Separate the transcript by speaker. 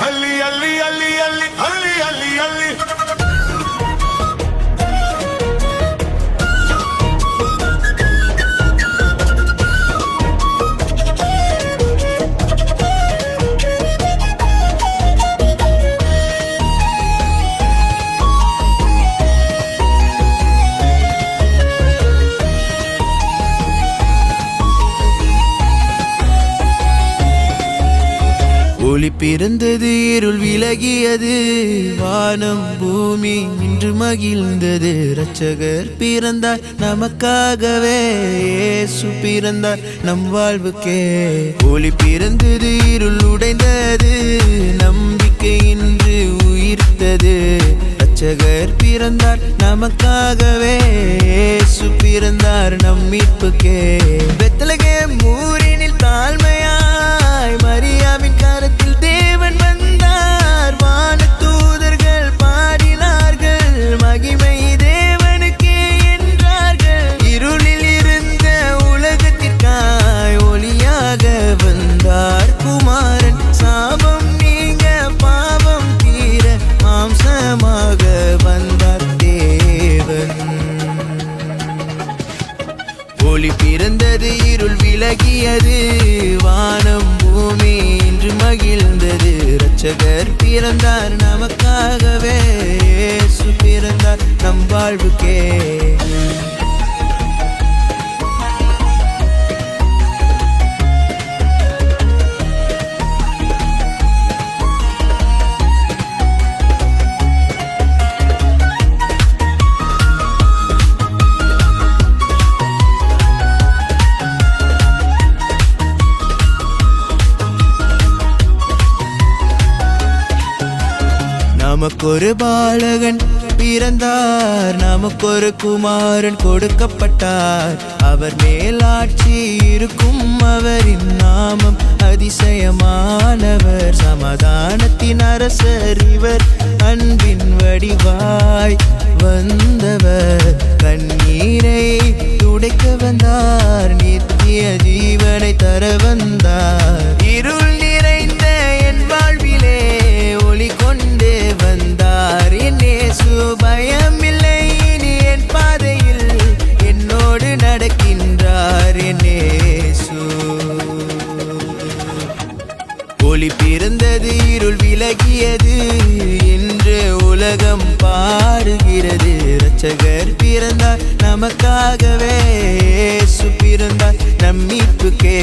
Speaker 1: அள்ளி அள்ளி அள்ளி அள்ளி அள்ளி அள்ளி அள்ளி
Speaker 2: ஒளி பிறந்தது, இருள் விலகியது, வானம் பூமி இன்று மகிழ்ந்தது. இரட்சகர் பிறந்தார் நமக்காகவே, இயேசு பிறந்தார் நம் வாழ்வுக்கே. ஒளி பிறந்தது, இருள் உடைந்தது, நம்பிக்கை இன்று உயிர்த்தது. இரட்சகர் பிறந்தார் நமக்காகவே, இயேசு பிறந்தார் நம் மீட்புக்கே. பெத்லகேம் ஊரினில் தாழ்மையாய் மரியாவின் கரத்தில் தேவன் வந்தார். வானதூதர்கள் பாடினார்கள், மகிமை தேவனுக்கே என்றார்கள். இருளில் இருந்த உலகத்திற்காய் ஒளியாக வந்தார் குமாரன். சாபம் நீங்க பாவம் தீர மாம்சமாக வந்தார் தேவன். ஒளி பிறந்தது, இருள் விலகியது, வானம் பூமி இன்று மகிழ்ந்தது. இரட்சகர் பிறந்தார் நமக்காகவே, இயேசு பிறந்தார் நம் வாழ்வுக்கே. நமக்கொரு பாலகன் பிறந்தார், நமக்கொரு குமாரன் கொடுக்கப்பட்டார். அவர் மேலாட்சி இருக்கும், அவரின் நாமம் அதிசயமானவர். சமாதானத்தின் அரசர் இவர், அன்பின் வடிவாய் வந்தவர். கண்ணீரை துடைக்க வந்தார், நித்திய ஜீவனை தர வந்தார். இருள் நிறைந்த என் வாழ்விலே ஒளி கொண்டே வந்தார். என் இயேசு பயமில்லை, இனி என் பாதையில் என்னோடு நடக்கின்றார். என் இயேசு ஒளி பிறந்தது, இருள் விலகியது, இன்று உலகம் பாடுகிறது. இரட்சகர் பிறந்தார் நமக்காகவே, இயேசு பிறந்தார் நம் மீட்புக்கே.